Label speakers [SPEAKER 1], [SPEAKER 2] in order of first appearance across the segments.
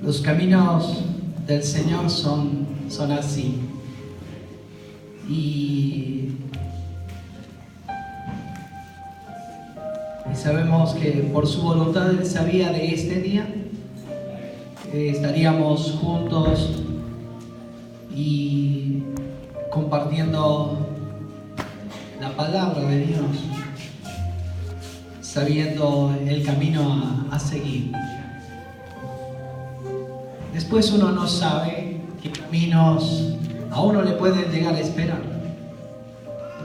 [SPEAKER 1] Los caminos del Señor son así. Y sabemos que por su voluntad Él sabía de este día. Estaríamos juntos y compartiendo la palabra de Dios, sabiendo el camino a seguir. Después uno no sabe qué caminos a uno le pueden llegar a esperar.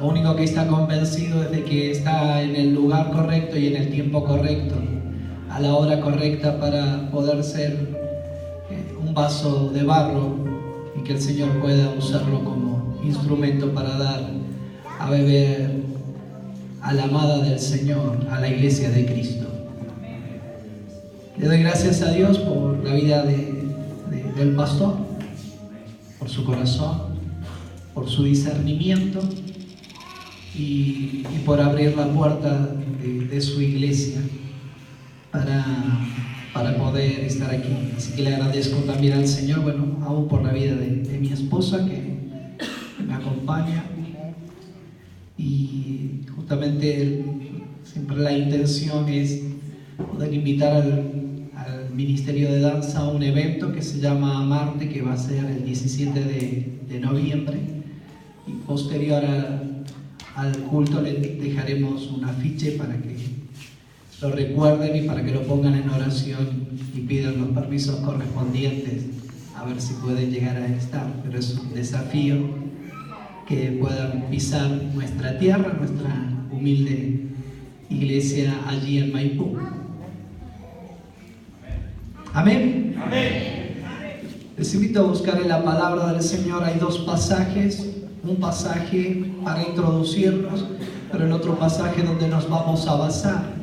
[SPEAKER 1] Lo único que está convencido es de que está en el lugar correcto y en el tiempo correcto, a la hora correcta, para poder ser un vaso de barro y que el Señor pueda usarlo como instrumento para dar a beber a la amada del Señor, a la iglesia de Cristo. Le doy gracias a Dios por la vida del pastor, por su corazón, por su discernimiento y por abrir la puerta de su iglesia para poder estar aquí. Así que le agradezco también al Señor, aún por la vida de mi esposa que me acompaña. Y justamente siempre la intención es poder invitar al Ministerio de Danza a un evento que se llama Marte, que va a ser el 17 de noviembre, y posterior al culto le dejaremos un afiche para que lo recuerden y para que lo pongan en oración y pidan los permisos correspondientes a ver si pueden llegar a estar. Pero es un desafío que puedan pisar nuestra tierra, nuestra humilde iglesia allí en Maipú. Amén. Amén. Les invito a buscar en la palabra del Señor. Hay dos pasajes, un pasaje para introducirnos, pero el otro pasaje donde nos vamos a basar.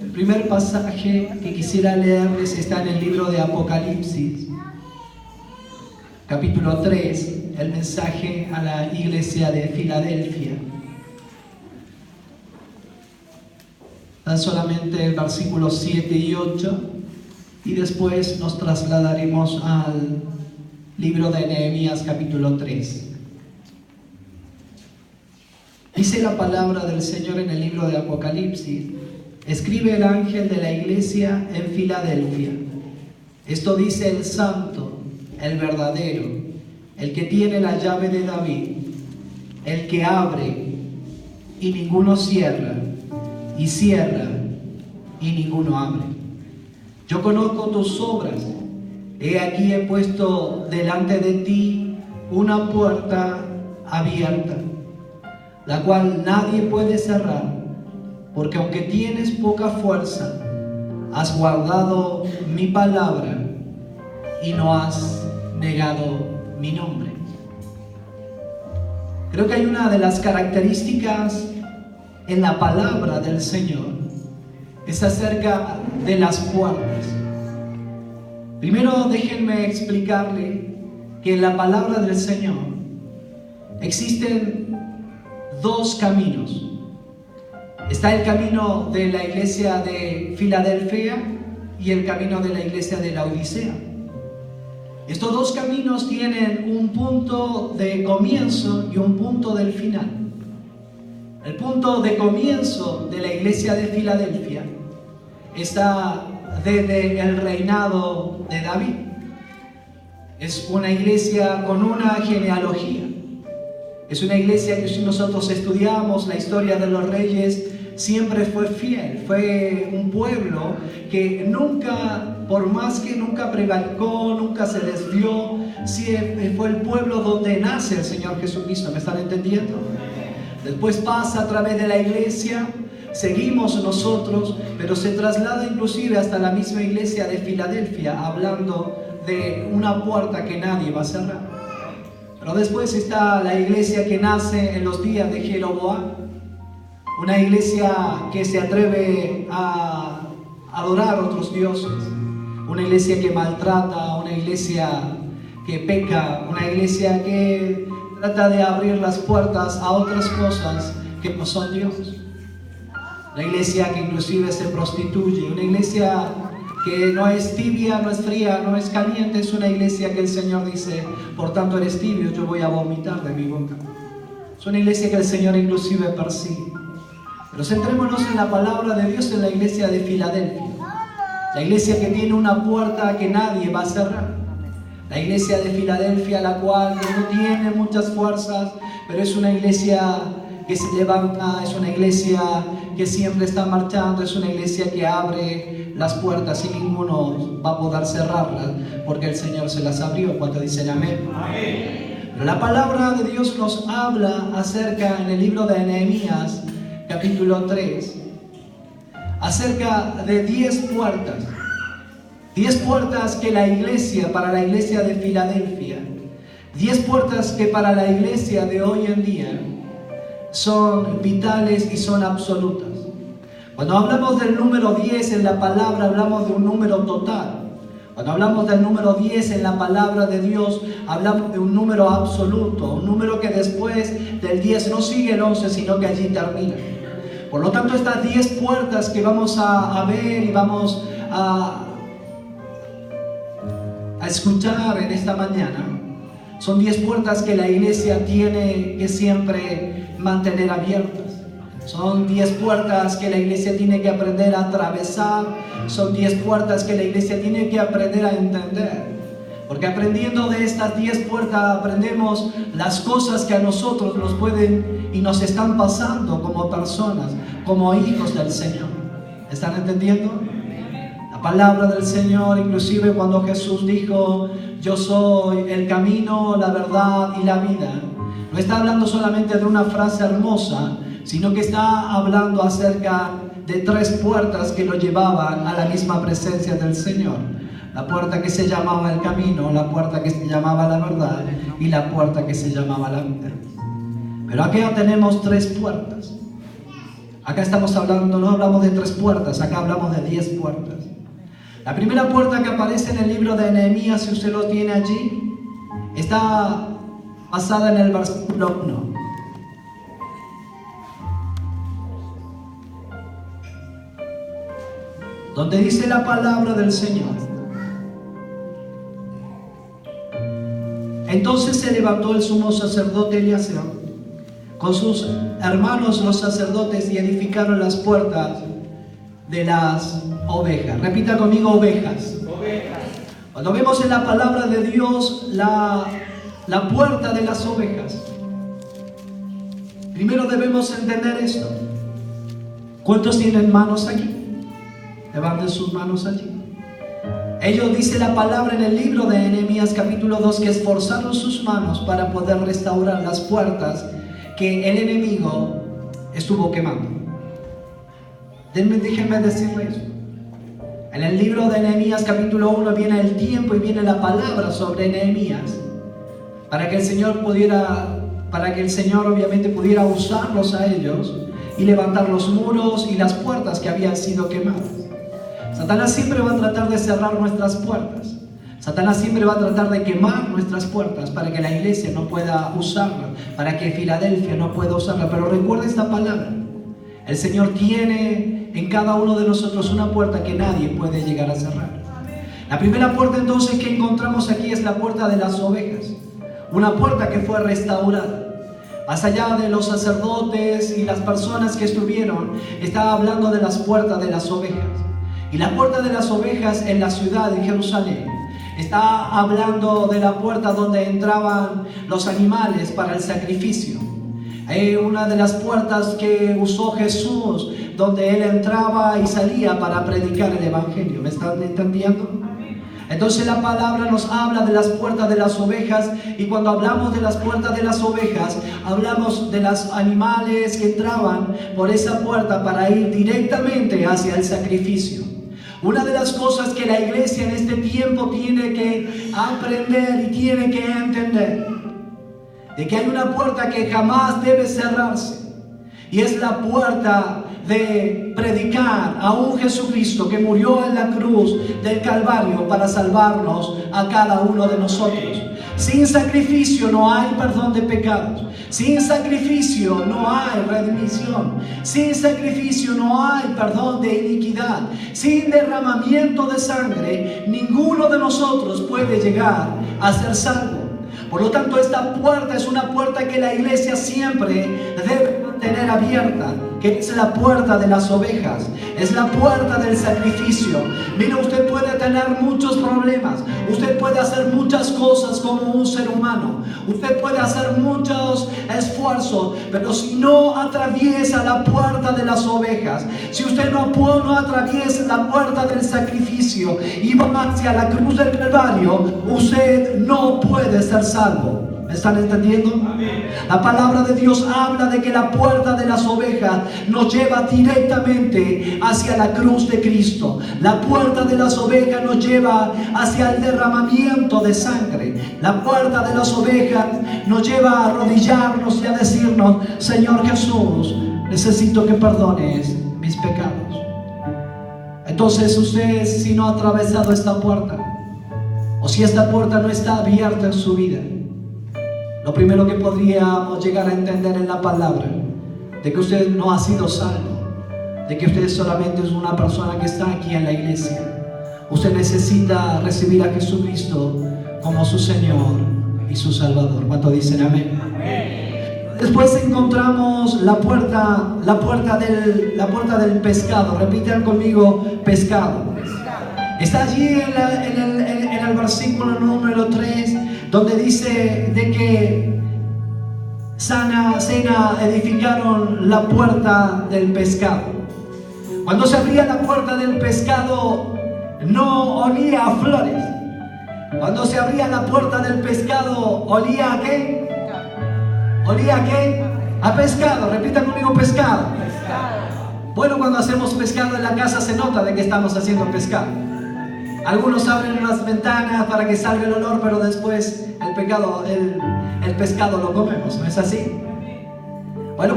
[SPEAKER 1] El primer pasaje que quisiera leerles está en el libro de Apocalipsis, capítulo 3, el mensaje a la iglesia de Filadelfia. Tan solamente el versículo 7 y 8, y después nos trasladaremos al libro de Nehemías, capítulo 3. Dice la palabra del Señor en el libro de Apocalipsis: escribe el ángel de la iglesia en Filadelfia. Esto dice el santo, el verdadero, el que tiene la llave de David, el que abre y ninguno cierra, y cierra y ninguno abre. Yo conozco tus obras. He aquí he puesto delante de ti una puerta abierta, la cual nadie puede cerrar, porque aunque tienes poca fuerza, has guardado mi palabra y no has negado mi nombre. Creo que hay una de las características en la palabra del Señor, es acerca de las puertas. Primero déjenme explicarle que en la palabra del Señor existen dos caminos. Está el camino de la iglesia de Filadelfia y el camino de la iglesia de la Odisea. Estos dos caminos tienen un punto de comienzo y un punto del final. El punto de comienzo de la iglesia de Filadelfia está desde el reinado de David. Es una iglesia con una genealogía. Es una iglesia que, si nosotros estudiamos la historia de los reyes, siempre fue fiel. Fue un pueblo que nunca, por más que nunca prevaricó, nunca se desvió, fue el pueblo donde nace el Señor Jesucristo. ¿Me están entendiendo? Después pasa a través de la iglesia, seguimos nosotros, pero se traslada inclusive hasta la misma iglesia de Filadelfia, hablando de una puerta que nadie va a cerrar. Pero después está la iglesia que nace en los días de Jeroboam, una iglesia que se atreve a adorar a otros dioses, una iglesia que maltrata, una iglesia que peca, una iglesia que trata de abrir las puertas a otras cosas que no son Dios. Una iglesia que inclusive se prostituye, una iglesia que no es tibia, no es fría, no es caliente, es una iglesia que el Señor dice, por tanto eres tibio, yo voy a vomitar de mi boca. Es una iglesia que el Señor inclusive persigue. Pero centrémonos en la palabra de Dios en la iglesia de Filadelfia. La iglesia que tiene una puerta que nadie va a cerrar. La iglesia de Filadelfia, la cual no tiene muchas fuerzas, pero es una iglesia que se levanta, es una iglesia que siempre está marchando, es una iglesia que abre las puertas y ninguno va a poder cerrarlas, porque el Señor se las abrió. ¿Cuánto dicen amén? Amén. Pero la palabra de Dios nos habla acerca, en el libro de Nehemías, capítulo 3, acerca de 10 puertas. 10 puertas que la iglesia, para la iglesia de Filadelfia, 10 puertas que para la iglesia de hoy en día son vitales y son absolutas. Cuando hablamos del número 10 en la palabra, hablamos de un número total. Cuando hablamos del número 10 en la palabra de Dios, hablamos de un número absoluto, un número que después del 10 no sigue el 11, sino que allí termina. Por lo tanto, estas 10 puertas que vamos a ver y vamos a escuchar en esta mañana, son 10 puertas que la iglesia tiene que siempre mantener abiertas. Son 10 puertas que la iglesia tiene que aprender a atravesar. Son 10 puertas que la iglesia tiene que aprender a entender. Porque aprendiendo de estas 10 puertas aprendemos las cosas que a nosotros nos pueden y nos están pasando como personas, como hijos del Señor. ¿Están entendiendo? La palabra del Señor, inclusive cuando Jesús dijo, yo soy el camino, la verdad y la vida, no está hablando solamente de una frase hermosa, sino que está hablando acerca de 3 puertas que lo llevaban a la misma presencia del Señor. La puerta que se llamaba el camino, la puerta que se llamaba la verdad y la puerta que se llamaba la vida. Pero acá tenemos 3 puertas. Acá estamos hablando, no hablamos de 3 puertas, acá hablamos de 10 puertas. La primera puerta que aparece en el libro de Nehemías, si usted lo tiene allí, está basada en el versículo 1. Donde dice la palabra del Señor. Entonces se levantó el sumo sacerdote Eleazar con sus hermanos los sacerdotes y edificaron las puertas de las ovejas. Repita conmigo, ovejas. Ovejas. Cuando vemos en la palabra de Dios la puerta de las ovejas, primero debemos entender esto. ¿Cuántos tienen manos aquí? Levanten sus manos allí. Ellos, dice la palabra en el libro de Nehemías capítulo 2, que esforzaron sus manos para poder restaurar las puertas que el enemigo estuvo quemando. Déjenme decirles esto. En el libro de Nehemías capítulo 1 viene el tiempo y viene la palabra sobre Nehemías para que el Señor obviamente pudiera usarlos a ellos y levantar los muros y las puertas que habían sido quemadas. Satanás siempre va a tratar de cerrar nuestras puertas. Satanás siempre va a tratar de quemar nuestras puertas para que la iglesia no pueda usarla, para que Filadelfia no pueda usarla. Pero recuerda esta palabra. El Señor tiene en cada uno de nosotros una puerta que nadie puede llegar a cerrar. La primera puerta entonces que encontramos aquí es la puerta de las ovejas. Una puerta que fue restaurada. Más allá de los sacerdotes y las personas que estuvieron, estaba hablando de las puertas de las ovejas. Y la puerta de las ovejas en la ciudad de Jerusalén está hablando de la puerta donde entraban los animales para el sacrificio. Una de las puertas que usó Jesús, donde Él entraba y salía para predicar el Evangelio. ¿Me están entendiendo? Entonces la palabra nos habla de las puertas de las ovejas, y cuando hablamos de las puertas de las ovejas, hablamos de los animales que entraban por esa puerta para ir directamente hacia el sacrificio. Una de las cosas que la iglesia en este tiempo tiene que aprender y tiene que entender, de que hay una puerta que jamás debe cerrarse, y es la puerta de predicar a un Jesucristo que murió en la cruz del Calvario para salvarnos a cada uno de nosotros. Sin sacrificio no hay perdón de pecados. Sin sacrificio no hay remisión. Sin sacrificio no hay perdón de iniquidad. Sin derramamiento de sangre, ninguno de nosotros puede llegar a ser salvo. Por lo tanto, esta puerta es una puerta que la iglesia siempre debe mantener abierta, que es la puerta de las ovejas, es la puerta del sacrificio. Mire, usted puede tener muchos problemas, usted puede hacer muchas cosas como un ser humano, usted puede hacer muchos esfuerzos, pero si no atraviesa la puerta de las ovejas, si usted no atraviesa la puerta del sacrificio y va hacia la cruz del Calvario, usted no puede ser salvo. ¿Me están entendiendo? Amén. La palabra de Dios habla de que la puerta de las ovejas nos lleva directamente hacia la cruz de Cristo. La puerta de las ovejas nos lleva hacia el derramamiento de sangre. La puerta de las ovejas nos lleva a arrodillarnos y a decirnos: Señor Jesús, necesito que perdones mis pecados. Entonces usted, si no ha atravesado esta puerta, o si esta puerta no está abierta en su vida, lo primero que podríamos llegar a entender en la palabra, de que usted no ha sido salvo, de que usted solamente es una persona que está aquí en la iglesia. Usted necesita recibir a Jesucristo como su Señor y su Salvador. ¿Cuánto dicen amén? Después encontramos la puerta del pescado. Repitan conmigo: pescado. Está allí en el versículo número 3, donde dice de que Cena edificaron la puerta del pescado. Cuando se abría la puerta del pescado, no olía a flores. Cuando se abría la puerta del pescado, ¿olía a qué? ¿Olía a qué? A pescado. Repita conmigo: pescado. Bueno, cuando hacemos pescado en la casa se nota de que estamos haciendo pescado. Algunos abren las ventanas para que salga el olor, pero después el pescado lo comemos, ¿no es así? Bueno,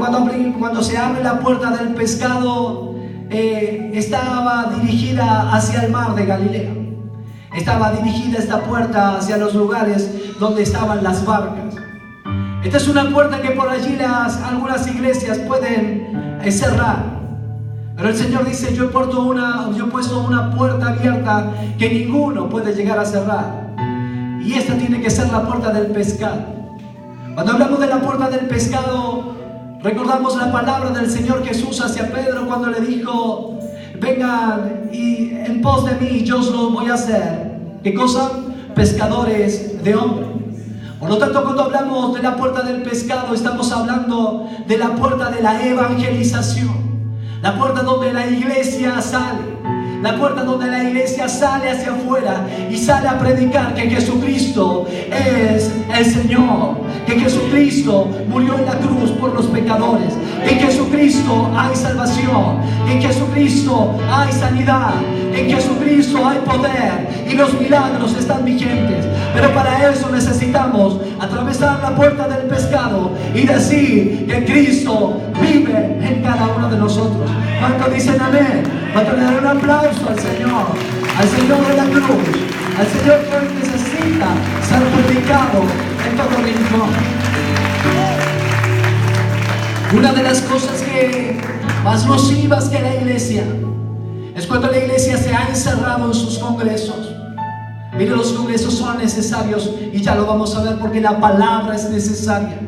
[SPEAKER 1] cuando se abre la puerta del pescado, estaba dirigida hacia el mar de Galilea. Estaba dirigida esta puerta hacia los lugares donde estaban las barcas. Esta es una puerta que por allí algunas iglesias pueden cerrar. Pero el Señor dice: yo he puesto una puerta abierta que ninguno puede llegar a cerrar. Y esta tiene que ser la puerta del pescado. Cuando hablamos de la puerta del pescado, recordamos la palabra del Señor Jesús hacia Pedro cuando le dijo: vengan y en pos de mí, yo os lo voy a hacer. ¿Qué cosa? Pescadores de hombres. Por lo tanto, cuando hablamos de la puerta del pescado, estamos hablando de la puerta de la evangelización. La puerta donde la iglesia sale. La puerta donde la iglesia sale hacia afuera y sale a predicar que Jesucristo es el Señor, que Jesucristo murió en la cruz por los pecadores, que en Jesucristo hay salvación, que en Jesucristo hay sanidad, que en Jesucristo hay poder y los milagros están vigentes. Pero para eso necesitamos atravesar la puerta del pescado y decir que Cristo vive en cada uno de nosotros. ¿Cuántos dicen amén? ¿Cuántos le dan un aplauso al Señor de la cruz, al Señor que hoy necesita ser predicado en todo rincón? Una de las cosas más nocivas que la iglesia es cuando la iglesia se ha encerrado en sus congresos. Mire, los congresos son necesarios y ya lo vamos a ver porque la palabra es necesaria.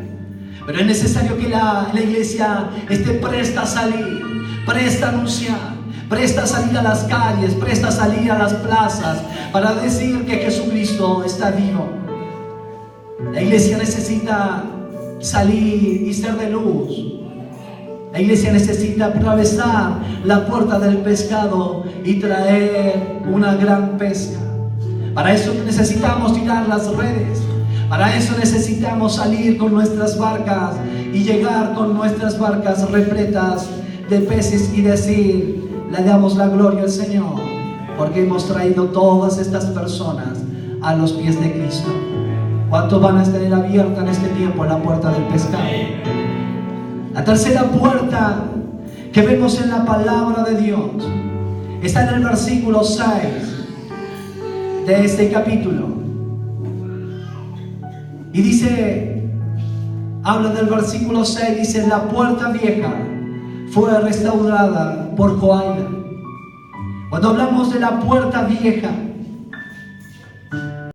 [SPEAKER 1] Pero es necesario que la iglesia esté presta a salir, presta a anunciar, presta a salir a las calles, presta a salir a las plazas para decir que Jesucristo está vivo. La iglesia necesita salir y ser de luz. La iglesia necesita atravesar la puerta del pescado y traer una gran pesca. Para eso necesitamos tirar las redes. Para eso necesitamos salir con nuestras barcas y llegar con nuestras barcas repletas de peces y decir: le damos la gloria al Señor porque hemos traído todas estas personas a los pies de Cristo. ¿Cuántos van a tener abierta en este tiempo la puerta del pescado? La tercera puerta que vemos en la palabra de Dios está en el versículo 6 de este capítulo. Y dice, habla del versículo 6, dice, la puerta vieja fue restaurada por Joaida. Cuando hablamos de la puerta vieja,